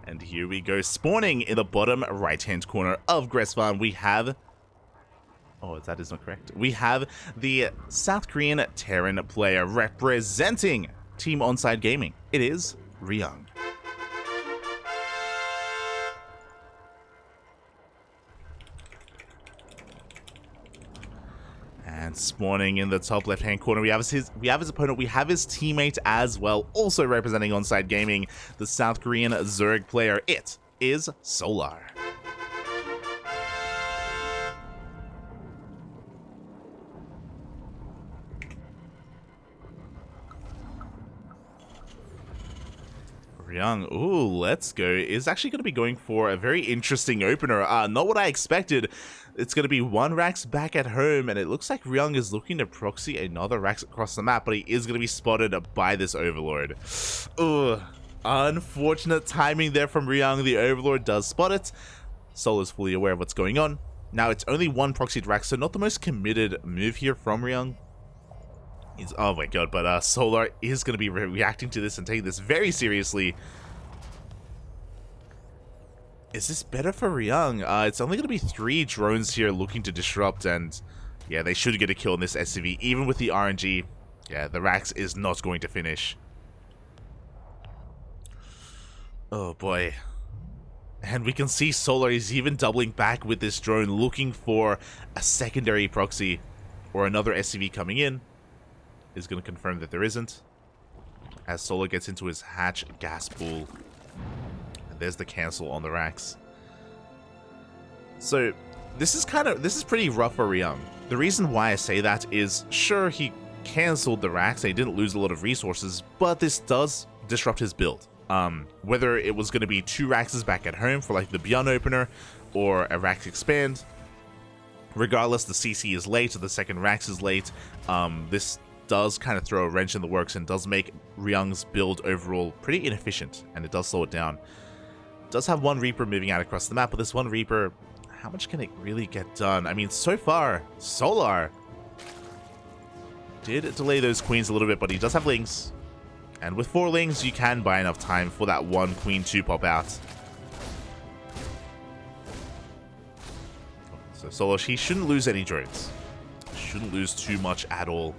And here we go, spawning in the bottom right-hand corner of Gresvan, we have... Oh, that is not correct. We have the South Korean Terran player representing Team Onside Gaming. It is Ryung. And spawning in the top left-hand corner, we have his opponent, we have his teammate as well, also representing Onside Gaming, the South Korean Zerg player. It is Solar. Ryung, ooh, let's go, is actually going to be going for a very interesting opener. Not what I expected. It's going to be one Rax back at home, and it looks like Ryung is looking to proxy another Rax across the map, but he is going to be spotted by this Overlord. Ugh, unfortunate timing there from Ryung. The Overlord does spot it. Solar's fully aware of what's going on. Now, it's only one proxied Rax, so not the most committed move here from Ryung. Oh my god, but Solar is going to be reacting to this and taking this very seriously. Is this better for Ryung? It's only going to be 3 drones here looking to disrupt, and yeah, they should get a kill in this SCV. Even with the RNG, yeah, the Rax is not going to finish. Oh boy. And we can see Solar is even doubling back with this drone, looking for a secondary proxy or another SCV coming in. Is going to confirm that there isn't, as Solar gets into his hatch gas pool. And there's the cancel on the Rax. So this is pretty rough for Ryung. The reason why I say that is, sure, he canceled the Rax, he didn't lose a lot of resources, but this does disrupt his build. Whether it was going to be 2 Raxes back at home for like the Beyond opener, or a Rax expand, regardless, the CC is late or the second Rax is late. This does kind of throw a wrench in the works and does make Ryung's build overall pretty inefficient, and it does slow it down. It does have one Reaper moving out across the map, but this one Reaper, how much can it really get done? I mean, so far, Solar did delay those queens a little bit, but he does have lings. And with 4 lings, you can buy enough time for that one queen to pop out. So Solar, he shouldn't lose any drones. Shouldn't lose too much at all.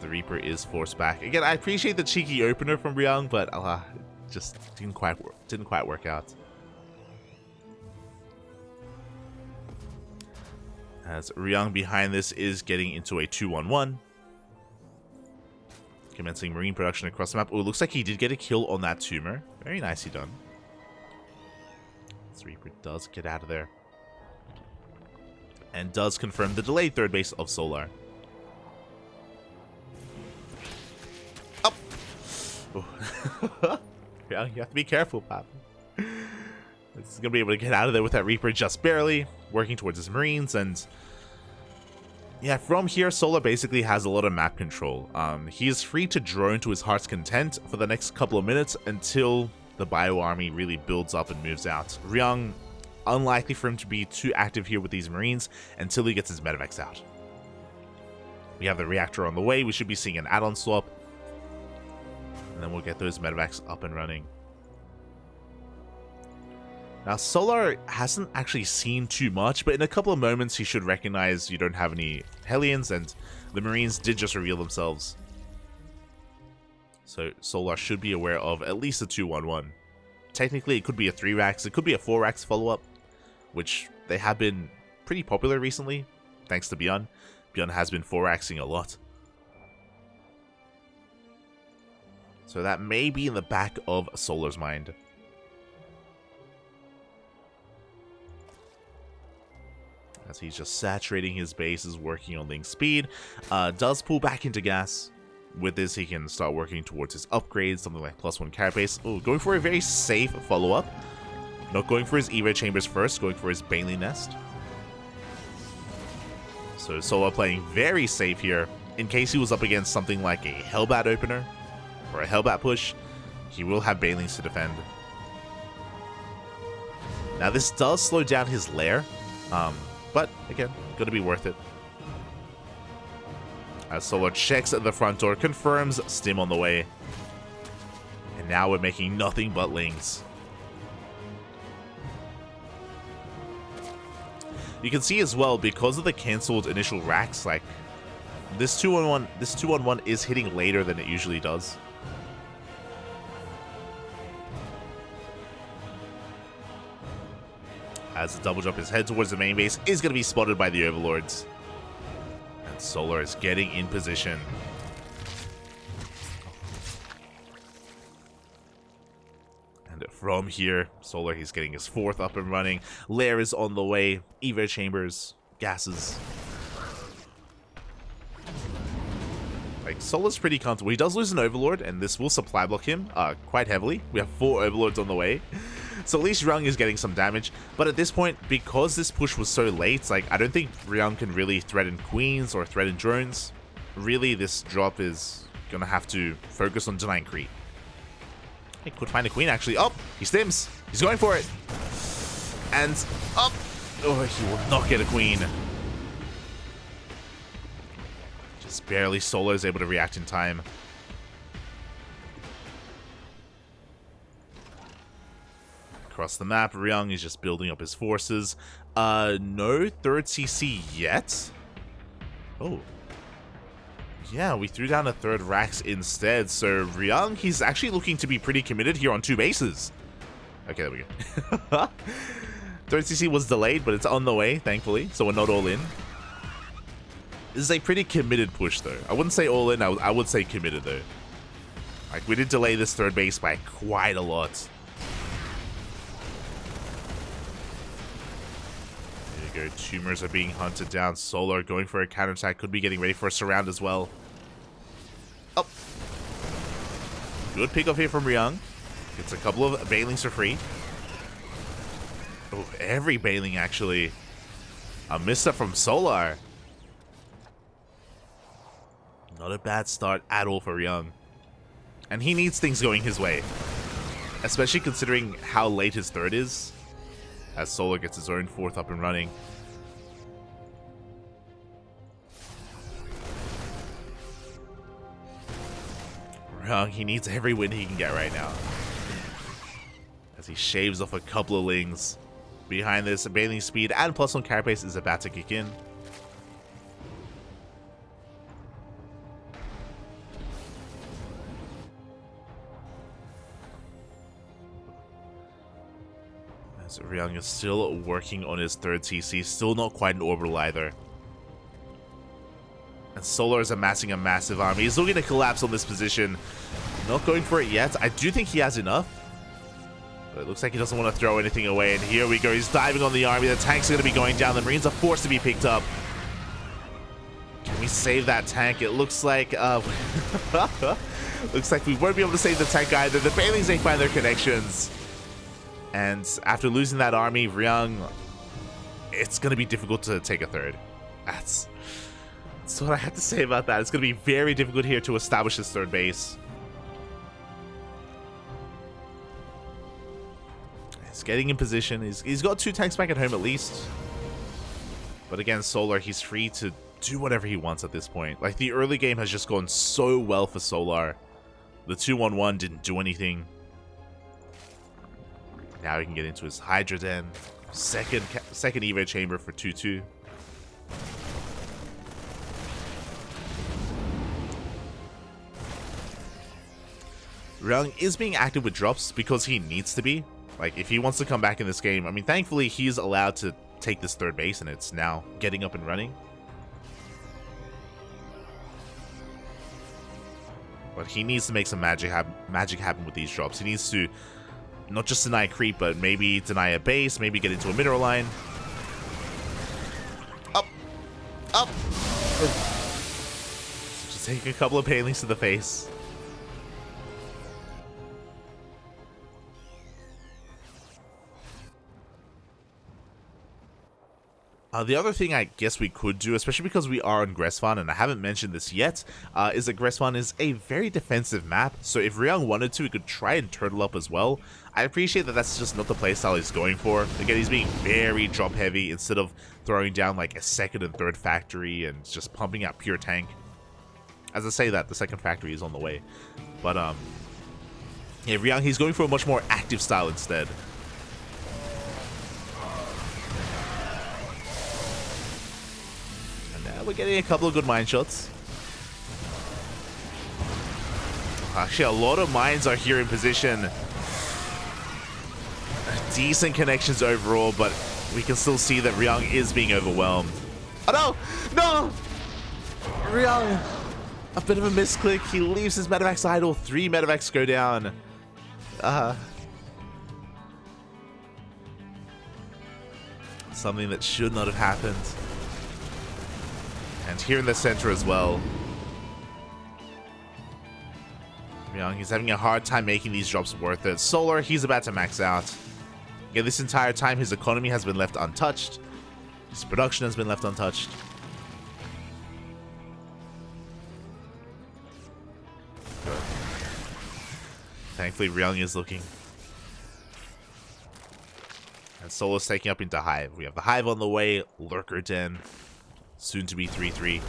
The Reaper is forced back. Again, I appreciate the cheeky opener from Ryung, but just didn't quite work out. As Ryung behind this is getting into a 2-1-1. Commencing marine production across the map. Oh, it looks like he did get a kill on that tumor. Very nicely done. This Reaper does get out of there. And does confirm the delayed third base of Solar. Yeah, you have to be careful, Pop. He's gonna be able to get out of there with that Reaper just barely, working towards his Marines, and yeah, from here, Solar basically has a lot of map control. He is free to drone to his heart's content for the next couple of minutes until the Bio Army really builds up and moves out. Ryung, unlikely for him to be too active here with these Marines until he gets his medevacs out. We have the reactor on the way. We should be seeing an add-on swap. And then we'll get those medevacs up and running. Now, Solar hasn't actually seen too much, but in a couple of moments he should recognize you don't have any Hellions, and the Marines did just reveal themselves. So Solar should be aware of at least a 2-1-1. Technically, it could be a 3-Rax, it could be a 4-Rax follow-up, which they have been pretty popular recently, thanks to Beyond. Beyond has been 4-Raxing a lot. So that may be in the back of Solar's mind. As he's just saturating his bases, working on link speed. Does pull back into gas. With this, he can start working towards his upgrades, something like +1 carapace. Oh, going for a very safe follow-up. Not going for his Evo chambers first, going for his Bailey nest. So Solar playing very safe here. In case he was up against something like a Hellbat opener, or a Hellbat push, he will have Bailings to defend. Now this does slow down his lair, but again, gonna be worth it. As Solar checks at the front door, confirms Stim on the way. And now we're making nothing but lings. You can see as well, because of the cancelled initial racks, like this 2-on-1 is hitting later than it usually does. As the double jump is head towards the main base, is going to be spotted by the Overlords. And Solar is getting in position. And from here, Solar, he's getting his 4th up and running. Lair is on the way. Evo chambers, gases. Like, Solar's pretty comfortable. He does lose an Overlord, and this will supply block him quite heavily. We have 4 Overlords on the way. So at least Ryung is getting some damage. But at this point, because this push was so late, like, I don't think Ryung can really threaten queens or threaten drones. Really, this drop is gonna have to focus on denying creep. He could find a queen, actually. Oh, he stims. He's going for it. And up. Oh, he will not get a queen. Just barely. Solar is able to react in time. Across the map, Ryung is just building up his forces. No 3rd CC yet. Oh. Yeah, we threw down a 3rd Rax instead. So Ryung, he's actually looking to be pretty committed here on 2 bases. Okay, there we go. 3rd CC was delayed, but it's on the way, thankfully. So we're not all in. This is a pretty committed push, though. I wouldn't say all in. I would say committed, though. Like, we did delay this 3rd base by quite a lot. Go. Tumors are being hunted down. Solar going for a counterattack. Could be getting ready for a surround as well. Oh. Good pick off here from Ryung. Gets a couple of Bailings for free. Oh, every Bailing actually. A misstep from Solar. Not a bad start at all for Ryung. And he needs things going his way. Especially considering how late his 3rd is. As Solar gets his own 4th up and running. Ryung, he needs every win he can get right now. As he shaves off a couple of lings. Behind this, Bailing speed and +1 carapace is about to kick in. So Ryung is still working on his 3rd TC, still not quite an orbital either. And Solar is amassing a massive army. He's looking to collapse on this position. Not going for it yet. I do think he has enough. But it looks like he doesn't want to throw anything away. And here we go. He's diving on the army. The tanks are going to be going down. The Marines are forced to be picked up. Can we save that tank? It looks like... looks like we won't be able to save the tank either. The Bailings ain't find their connections. And after losing that army, Ryung, it's going to be difficult to take a 3rd. That's what I have to say about that. It's going to be very difficult here to establish his 3rd base. He's getting in position. He's got 2 tanks back at home at least. But again, Solar, he's free to do whatever he wants at this point. Like, the early game has just gone so well for Solar. The 2-on-1 didn't do anything. Now he can get into his Hydra Den. Second Evo chamber for 2-2. Ryung is being active with drops because he needs to be. Like, if he wants to come back in this game, I mean, thankfully he's allowed to take this 3rd base and it's now getting up and running. But he needs to make some magic happen with these drops. He needs to not just deny creep, but maybe deny a base, maybe get into a mineral line. Up! Up! Just take a couple of Bailings to the face. The other thing I guess we could do, especially because we are on Gresvan, and I haven't mentioned this yet, is that Gresvan is a very defensive map, so if Ryung wanted to, he could try and turtle up as well. I appreciate that that's just not the playstyle he's going for. Again, he's being very drop heavy instead of throwing down like a 2nd and 3rd factory and just pumping out pure tank. As I say that, the 2nd factory is on the way. But Yeah, Ryung, he's going for a much more active style instead. And now we're getting a couple of good mine shots. Actually, a lot of mines are here in position. Decent connections overall, but we can still see that Ryung is being overwhelmed. Oh no! No! Ryung! A bit of a misclick. He leaves his medevacs idle. 3 medevacs go down. Something that should not have happened. And here in the center as well. Ryung, he's having a hard time making these drops worth it. Solar, he's about to max out. Yeah, this entire time his economy has been left untouched. His production has been left untouched. Good. Thankfully, Ryung is looking. And Solar's taking up into Hive. We have the Hive on the way. Lurker Den. Soon to be 3-3.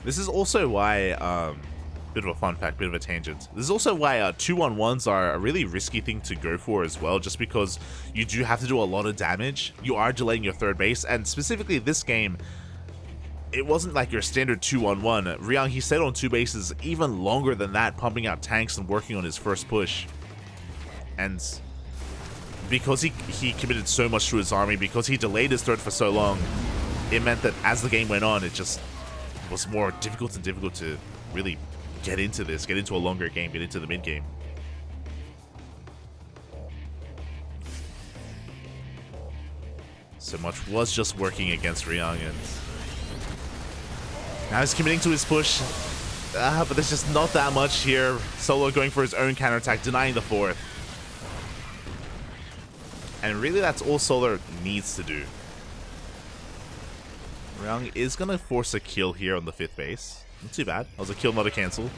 This is also why, bit of a fun fact, bit of a tangent. This is also why 2-on-1s are a really risky thing to go for as well, just because you do have to do a lot of damage. You are delaying your third base, and specifically this game, it wasn't like your standard 2-on-1. Ryung, he stayed on 2 bases even longer than that, pumping out tanks and working on his first push. And because he committed so much to his army, because he delayed his third for so long, it meant that as the game went on, it just was more difficult and difficult to really get into this, get into a longer game, get into the mid game. So much was just working against Ryung, and now he's committing to his push, but there's just not that much here. Solo going for his own counterattack, denying the 4th. And really that's all Solar needs to do. Ryung is going to force a kill here on the 5th base. Not too bad. That was a kill, not a cancel.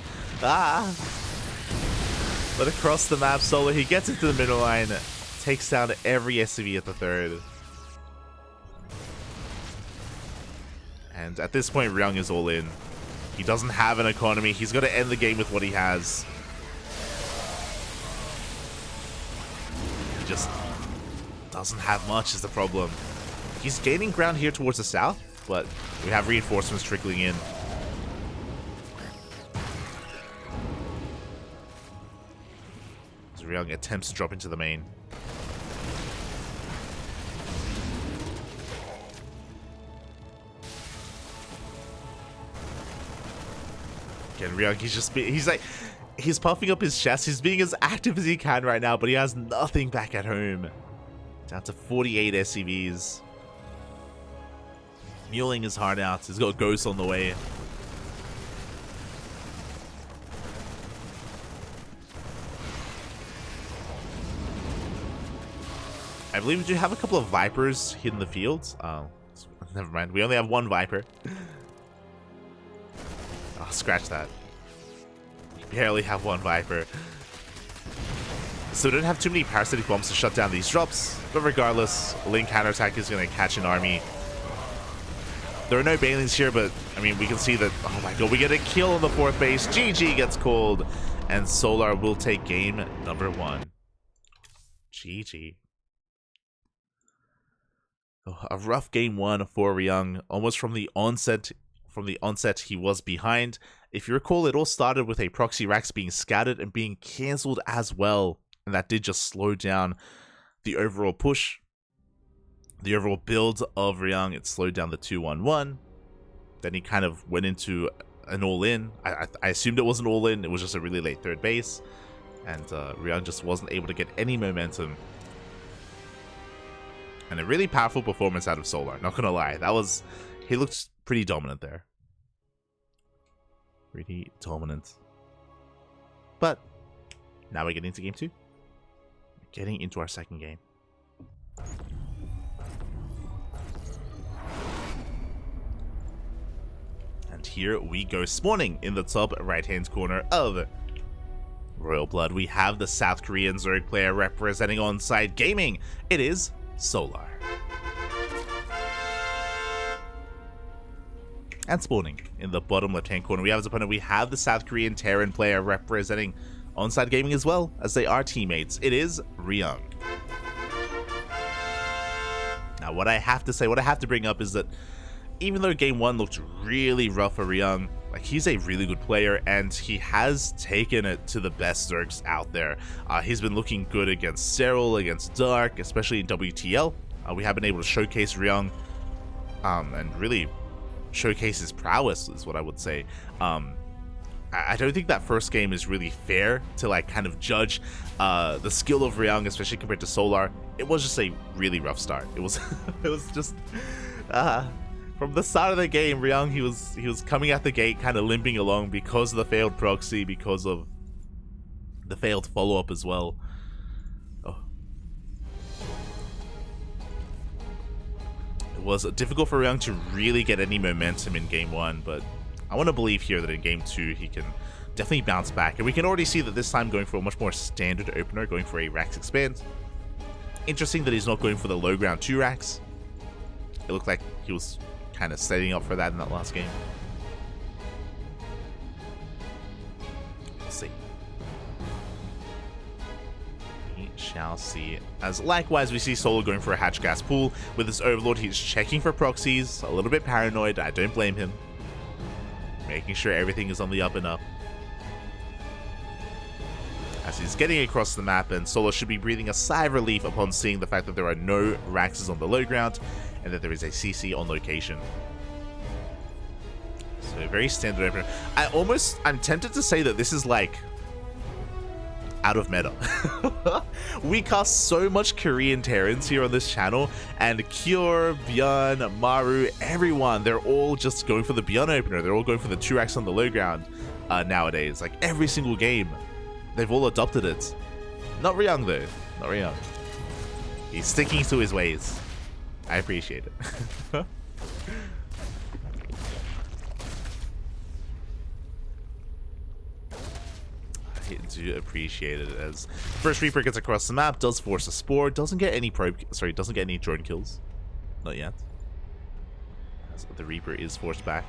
But across the map, Solar, he gets into the middle line, takes down every SCV at the 3rd. And at this point, Ryung is all in. He doesn't have an economy. He's got to end the game with what he has. He just doesn't have much is the problem. He's gaining ground here towards the south, but we have reinforcements trickling in. As Ryung attempts to drop into the main. Again, Ryung, he's puffing up his chest. He's being as active as he can right now, but he has nothing back at home. Down to 48 SCVs. Muling his heart out. He's got Ghost on the way. I believe we do have a couple of Vipers hidden in the fields. Never mind. We only have 1 Viper. Oh, scratch that. We barely have 1 Viper. So we don't have too many parasitic bombs to shut down these drops. But regardless, Link counterattack is going to catch an army. There are no Banelings here, but I mean, we can see that, oh my god, we get a kill on the 4th base. GG gets called, and Solar will take game number 1. GG. Oh, a rough game 1 for Ryung. Almost from the onset, he was behind. If you recall, it all started with a proxy racks being scattered and being cancelled as well, and that did just slow down the overall push. The overall build of Ryung, it slowed down the 2-1-1. Then he kind of went into an all-in. I assumed it was an all-in. It was just a really late 3rd base. And Ryung just wasn't able to get any momentum. And a really powerful performance out of Solar. Not gonna lie. He looked pretty dominant there. Pretty dominant. But now we're getting into game 2. We're getting into our second game. And here we go, spawning in the top right-hand corner of Royal Blood, we have the South Korean Zerg player representing Onside Gaming. It is Solar. And spawning in the bottom left-hand corner, we have as opponent, we have the South Korean Terran player representing Onside Gaming as well, as they are teammates. It is Ryung. Now, what I have to say, what I have to bring up is that even though game one looked really rough for Ryung, like, he's a really good player, and he has taken it to the best Zergs out there. He's been looking good against Cyril, against Dark, especially in WTL. We have been able to showcase Ryung, and really showcase his prowess, is what I would say. I don't think that first game is really fair to, like, kind of judge the skill of Ryung, especially compared to Solar. It was just a really rough start. It was it was just from the start of the game, Ryung, he was coming at the gate kind of limping along because of the failed proxy, because of the failed follow-up as well. Oh. It was difficult for Ryung to really get any momentum in game one, but I want to believe here that in game two he can definitely bounce back, and we can already see that this time going for a much more standard opener, going for a Rax expand. Interesting that he's not going for the low ground 2 Rax. It looked like he was kind of setting up for that in that last game. Let's see. We shall see. As likewise, we see Solo going for a hatch gas pool. With his Overlord, he's checking for proxies. A little bit paranoid. I don't blame him. Making sure everything is on the up and up. As he's getting across the map, and Solo should be breathing a sigh of relief upon seeing the fact that there are no Raxes on the low ground, and that there is a CC on location. So very standard opener. I'm tempted to say that this is like out of meta. We cast so much Korean Terrans here on this channel, and Kyor, Bjorn, Maru, everyone, they're all just going for the Bjorn opener. They're all going for the 2 Rax on the low ground nowadays. Like, every single game, they've all adopted it. Not Ryung though. Not Ryung. He's sticking to his ways. I appreciate it. I do appreciate it, as first Reaper gets across the map, does force a spore, doesn't get any doesn't get any drone kills. Not yet. As the Reaper is forced back.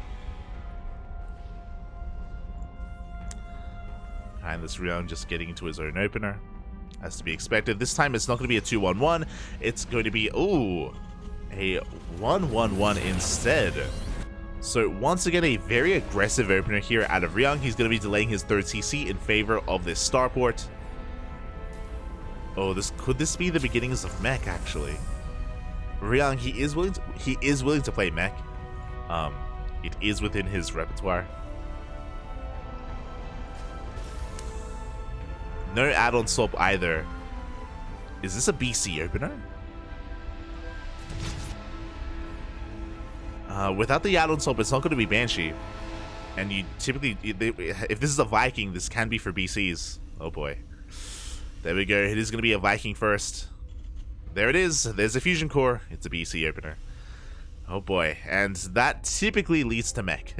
And this round just getting into his own opener. As to be expected. This time it's not going to be a 2-1-1. It's going to be, ooh, a 1-1-1 instead. So once again, a very aggressive opener here out of Ryung. He's going to be delaying his 3rd CC in favor of this starport. Oh, could this be the beginnings of mech, actually? Ryung, he is willing to play mech. It is within his repertoire. No add-on swap either. Is this a BC opener? Without the add-on swap, it's not going to be Banshee. And you typically, if this is a Viking, this can be for BCs. Oh boy. There we go. It is going to be a Viking first. There it is. There's a fusion core. It's a BC opener. Oh boy. And that typically leads to mech.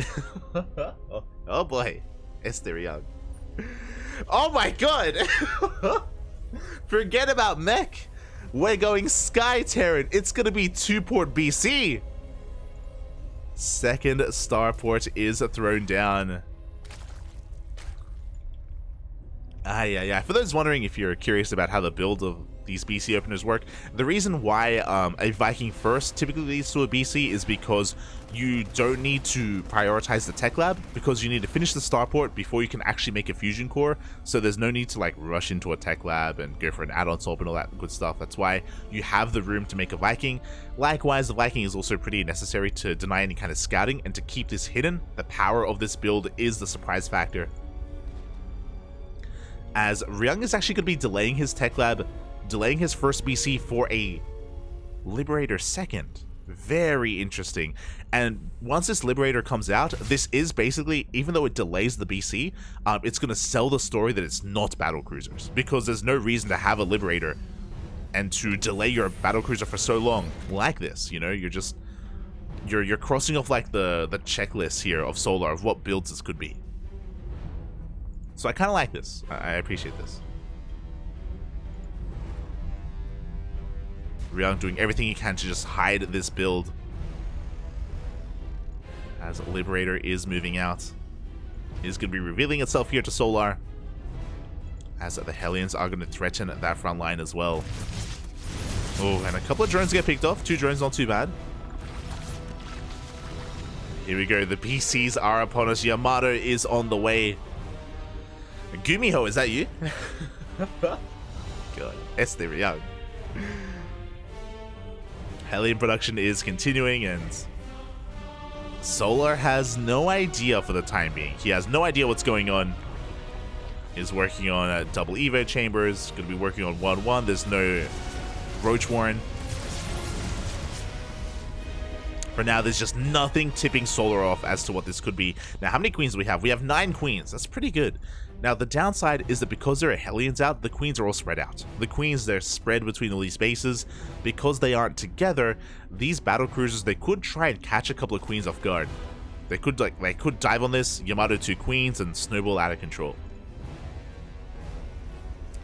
Oh boy. Esther Ryung. Oh my god! Forget about mech. We're going Sky Terran. It's gonna be 2-port BC. Second starport is thrown down. Yeah. For those wondering, if you're curious about how the build of these BC openers work, the reason why a Viking first typically leads to a BC is because you don't need to prioritize the tech lab, because you need to finish the starport before you can actually make a fusion core. So there's no need to like rush into a tech lab and go for an add-on swap and all that good stuff. That's why you have the room to make a Viking. Likewise, the Viking is also pretty necessary to deny any kind of scouting and to keep this hidden. The power of this build is the surprise factor. As Ryung is actually going to be delaying his tech lab, delaying his first BC for a Liberator second. Very interesting. And once this Liberator comes out, this is basically, even though it delays the BC, it's going to sell the story that it's not battle cruisers, because there's no reason to have a Liberator and to delay your battle cruiser for so long like this. You know, you're crossing off like the checklist here of Solar of what builds this could be. So I kind of like this. I appreciate this. Ryung doing everything he can to just hide this build. As Liberator is moving out. Is going to be revealing itself here to Solar. As the Hellions are going to threaten that front line as well. Oh, and a couple of drones get picked off. 2 drones, not too bad. Here we go. The PCs are upon us. Yamato is on the way. Gumiho, is that you? God, Este Ryung. Hellion production is continuing, and Solar has no idea for the time being. He has no idea what's going on. He's working on double Evo chambers. Going to be working on 1-1. There's no Roach Warren. For now, there's just nothing tipping Solar off as to what this could be. Now, how many queens do we have? We have 9 queens. That's pretty good. Now, the downside is that because there are Hellions out, the queens are all spread out. The queens, they're spread between all these bases. Because they aren't together, these battle cruisers, they could try and catch a couple of queens off guard. They could dive on this, Yamato 2 queens, and snowball out of control.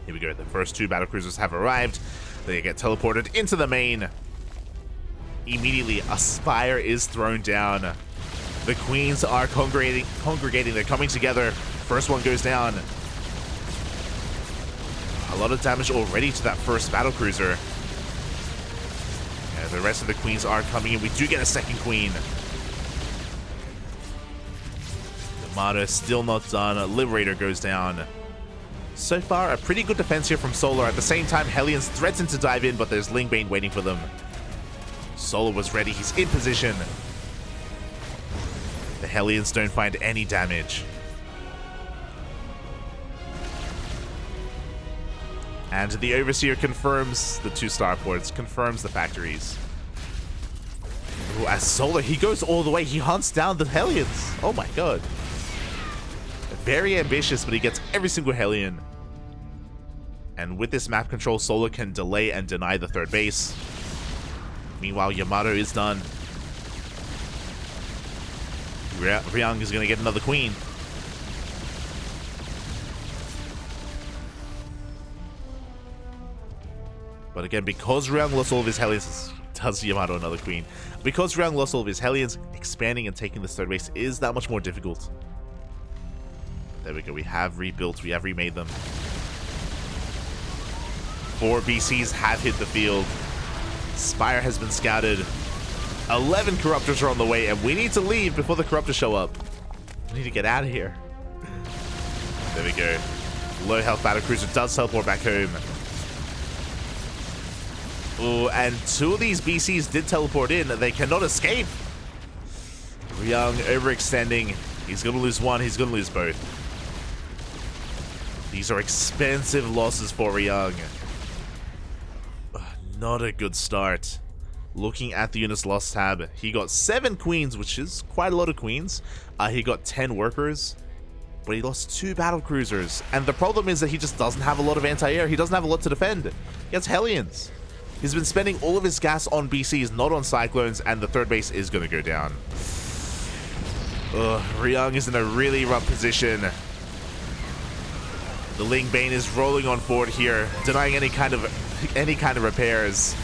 Here we go. The first 2 battle cruisers have arrived. They get teleported into the main. Immediately, a Spire is thrown down. The queens are congregating. They're coming together. First one goes down. A lot of damage already to that first battle cruiser. And the rest of the queens are coming in. We do get a second queen. Yamato still not done. Liberator goes down. So far, a pretty good defense here from Solar. At the same time, Hellions threaten to dive in, but there's Lingbane waiting for them. Solar was ready. He's in position. The Hellions don't find any damage. And the Overseer confirms the 2 starports, confirms the factories. Ooh, as Solar, he goes all the way. He hunts down the Hellions. Oh my god. Very ambitious, but he gets every single Hellion. And with this map control, Solar can delay and deny the 3rd base. Meanwhile, Yamato is done. Ryung is going to get another queen. But again, because Ryung lost all of his Hellions, does Yamato another queen. Because Ryung lost all of his Hellions, expanding and taking this 3rd base is that much more difficult. There we go. We have rebuilt. We have remade them. 4 BCs have hit the field. Spire has been scouted. 11 Corruptors are on the way, and we need to leave before the Corruptors show up. We need to get out of here. There we go. Low health battlecruiser does teleport back home. Oh, and 2 of these BCs did teleport in. They cannot escape. Ryung overextending. He's going to lose 1. He's going to lose both. These are expensive losses for Ryung. Not a good start. Looking at the units lost tab, he got 7 queens, which is quite a lot of queens. He got 10 workers, but he lost 2 battle cruisers. And the problem is that he just doesn't have a lot of anti-air. He doesn't have a lot to defend. He has Hellions. He's been spending all of his gas on BCs, not on Cyclones, and the 3rd base is going to go down. Ryung is in a really rough position. The Lingbane is rolling on forward here, denying any kind of repairs.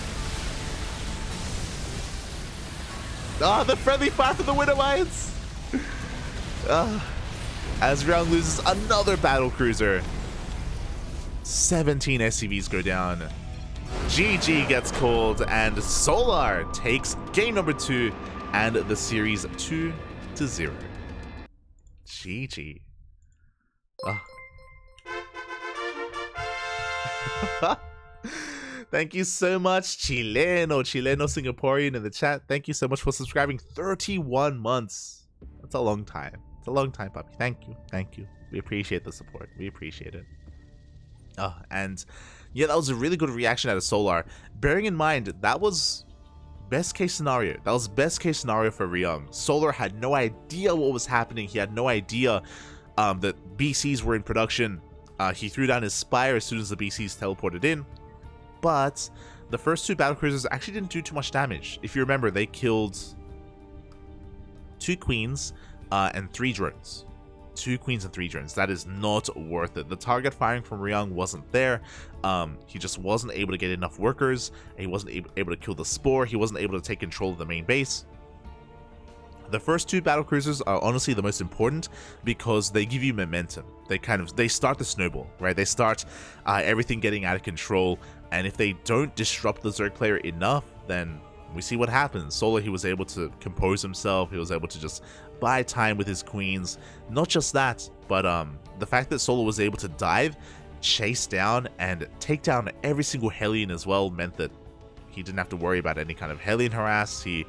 The friendly fire from the Widow Mines! As Ryung loses another battle cruiser. 17 SCVs go down. GG gets called, and Solar takes game number 2 and the series 2-0. GG. Thank you so much, Chileno Singaporean in the chat. Thank you so much for subscribing. 31 months. That's a long time. It's a long time, puppy. Thank you. Thank you. We appreciate the support. We appreciate it. And yeah, that was a really good reaction out of Solar. Bearing in mind, that was best case scenario. That was best case scenario for Ryung. Solar had no idea what was happening. He had no idea that BCs were in production. He threw down his Spire as soon as the BCs teleported in. But the first 2 battlecruisers actually didn't do too much damage. If you remember, they killed 2 queens and 3 drones. 2 queens and 3 drones. That is not worth it. The target firing from Ryung wasn't there. He just wasn't able to get enough workers. He wasn't able to kill the Spore. He wasn't able to take control of the main base. The first 2 battle cruisers are honestly the most important because they give you momentum. They start the snowball, right? They start everything getting out of control, and if they don't disrupt the Zerg player enough, then we see what happens. Solo, he was able to compose himself. He was able to just buy time with his queens. Not just that, but the fact that Solo was able to dive, chase down, and take down every single Hellion as well meant that he didn't have to worry about any kind of Hellion harass. He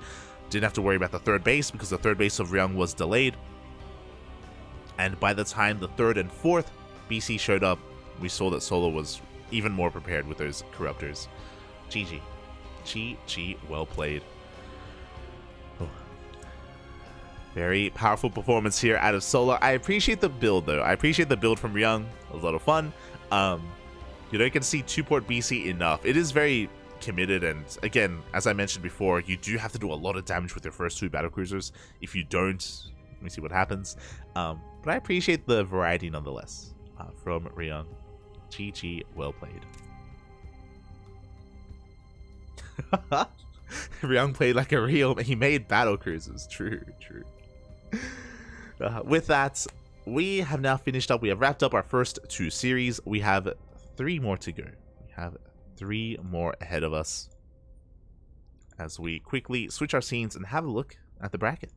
didn't have to worry about the 3rd base because the 3rd base of Ryung was delayed. And by the time the 3rd and 4th BC showed up, we saw that Solo was even more prepared with those Corruptors. GG. GG, well played. Oh. Very powerful performance here out of Solar. I appreciate the build though. I appreciate the build from Ryung. It was a lot of fun. You don't get to see 2-port BC enough. It is very committed, and again, as I mentioned before, you do have to do a lot of damage with your first 2 battlecruisers. If you don't, let me see what happens. But I appreciate the variety nonetheless from Ryung. GG, well played. Ryung played like a real. He made battle cruisers. True. With that, we have now finished up. We have wrapped up our first 2 series. We have 3 more to go. We have 3 more ahead of us as we quickly switch our scenes and have a look at the bracket.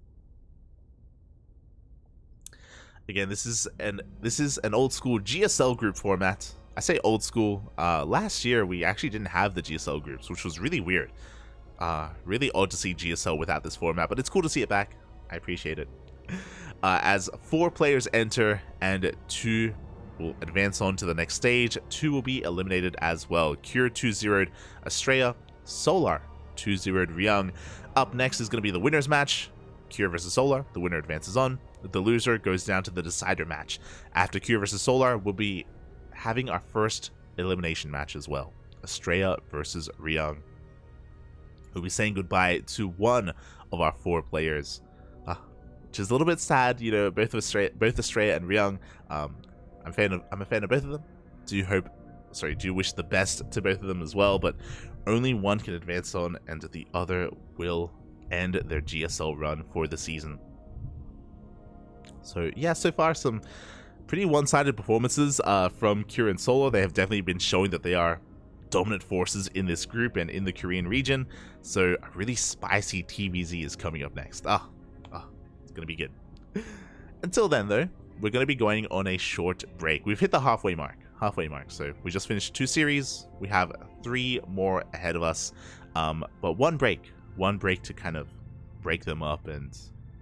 Again, this is an old school GSL group format. I say old school. Last year we actually didn't have the GSL groups, which was really weird. Really odd to see GSL without this format, but it's cool to see it back. I appreciate it. As 4 players enter and 2 will advance on to the next stage. 2 will be eliminated as well. Cure 2-0'd Estrella, Solar 2-0'd Ryung. Up next is going to be the winners match. Cure versus Solar. The winner advances on. The loser goes down to the decider match. After Cure versus Solar, we'll be having our first elimination match as well. Estrella versus Ryung. We'll be saying goodbye to 1 of our 4 players, which is a little bit sad. You know, both Estrella and Ryung. I'm a fan of both of them. Do wish the best to both of them as well, but only one can advance on, and the other will end their GSL run for the season. So yeah, so far some pretty one-sided performances from Cure and Solo. They have definitely been showing that they are dominant forces in this group and in the Korean region. So a really spicy TvZ is coming up next. It's gonna be good. Until then though, we're going to be going on a short break. We've hit the halfway mark. So we just finished 2 series. We have 3 more ahead of us. But one break to kind of break them up and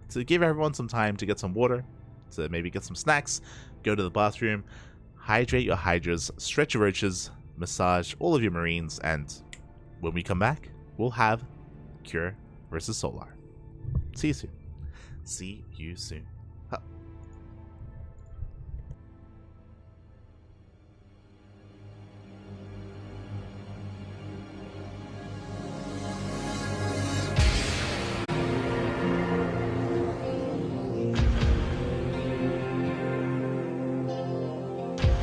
to give everyone some time to get some water, to maybe get some snacks, go to the bathroom, hydrate your hydras, stretch your roaches, massage all of your marines, and when we come back, we'll have Cure versus Solar. See you soon.